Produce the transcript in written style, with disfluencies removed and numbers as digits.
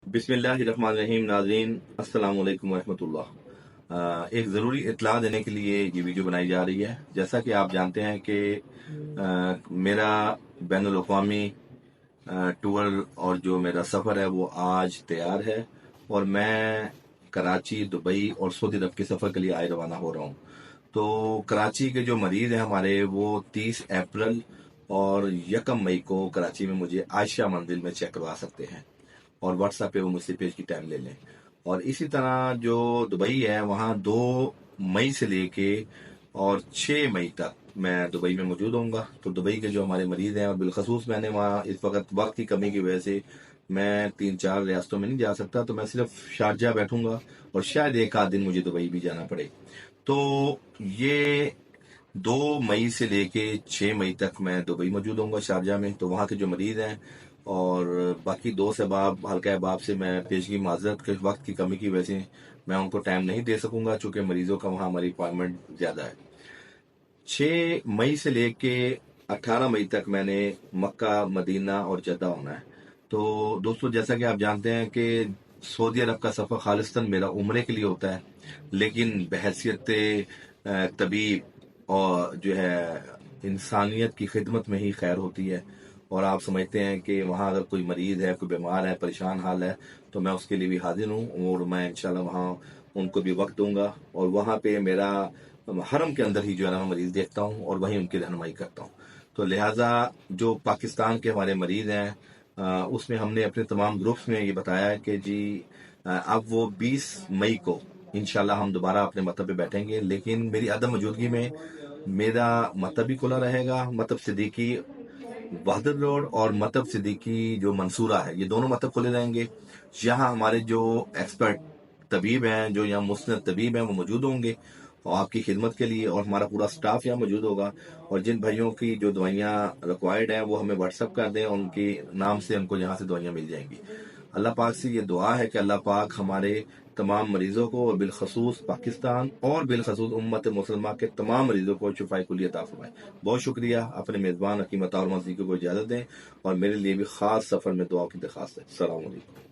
बिस्मिल्लाहिर्रहमानिर्रहीम। नाज़रीन अस्सलाम वालेकुम रहमतुल्लाह। एक ज़रूरी इत्तला देने के लिए ये वीडियो बनाई जा रही है। जैसा कि आप जानते हैं कि मेरा बैनुल अक़वामी टूर और जो मेरा सफ़र है वो आज तैयार है और मैं कराची, दुबई और सऊदी अरब के सफ़र के लिए आए रवाना हो रहा हूँ। तो कराची के जो मरीज़ हैं हमारे, वो 30 अप्रैल और 1 मई को कराची में मुझे आयशा मंजिल में चेक करवा सकते हैं और व्हाट्सएप पे वो मुझसे पेज की टाइम ले लें। और इसी तरह जो दुबई है वहाँ 2 मई से लेके और 6 मई तक मैं दुबई में मौजूद होऊंगा। तो दुबई के जो हमारे मरीज़ हैं, और बिलखसूस मैंने वहाँ इस वक्त की कमी की वजह से मैं 3-4 रियासतों में नहीं जा सकता, तो मैं सिर्फ शारजा बैठूंगा और शायद एक आध दिन मुझे दुबई भी जाना पड़े। तो ये 2 मई से लेके 6 मई तक मैं दुबई मौजूद होऊंगा शारजा में। तो वहाँ के जो मरीज़ हैं और बाकी दोस्त अहबाब, हल्का अहबाब से मैं पेशगी माजरत के वक्त की कमी की वजह से मैं उनको टाइम नहीं दे सकूंगा, चूँकि मरीज़ों का वहाँ हमारी अपॉइंटमेंट ज़्यादा है। 6 मई से लेके 18 मई तक मैंने मक्का, मदीना और जद्दा होना है। तो दोस्तों, जैसा कि आप जानते हैं कि सऊदी अरब का सफ़र खालिस्तान मेरा उम्रे के लिए होता है, लेकिन बहैसियत तबीब और जो है इंसानियत की खिदमत में ही खैर होती है। और आप समझते हैं कि वहाँ अगर कोई मरीज़ है, कोई बीमार है, परेशान हाल है, तो मैं उसके लिए भी हाजिर हूँ और मैं इंशाल्लाह वहाँ उनको भी वक्त दूंगा। और वहाँ पे मेरा हरम के अंदर ही जो है ना मरीज़ देखता हूँ और वहीं उनकी रहनुमाई करता हूँ। तो लिहाजा जो पाकिस्तान के हमारे मरीज़ हैं, उसमें हमने अपने तमाम ग्रुप्स में ये बताया है कि जी अब वो 20 मई को इंशाल्लाह हम दोबारा अपने मतब पे बैठेंगे, लेकिन मेरी अदम मौजूदगी में मेरा मतब भी खुला रहेगा। मतब सिद्दीकी बहादुर रोड और मतब सिद्दीकी जो मंसूरा है, ये दोनों मतब खुले रहेंगे। यहाँ हमारे जो एक्सपर्ट तबीब हैं, जो यहाँ मुस्नद तबीब हैं, वो मौजूद होंगे और आपकी खिदमत के लिए, और हमारा पूरा स्टाफ यहाँ मौजूद होगा। और जिन भाइयों की जो दवाइयाँ रिक्वायर्ड हैं वो हमें व्हाट्सअप कर दें, उनके नाम से उनको यहाँ से दवाइयाँ मिल जाएंगी। अल्लाह पाक से ये दुआ है कि अल्लाह पाक हमारे तमाम मरीजों को और बिलखसूस पाकिस्तान और बिलखसूस उम्मत मुसलमान के तमाम मरीजों को शिफाए कुल्ली अता फरमाए। बहुत शुक्रिया। अपने मेज़बान हकीम अता और मसीह को इजाज़त दें और मेरे लिए भी ख़ास सफ़र में दुआ की दरख्वास्त है। अस्सलाम वालेकुम।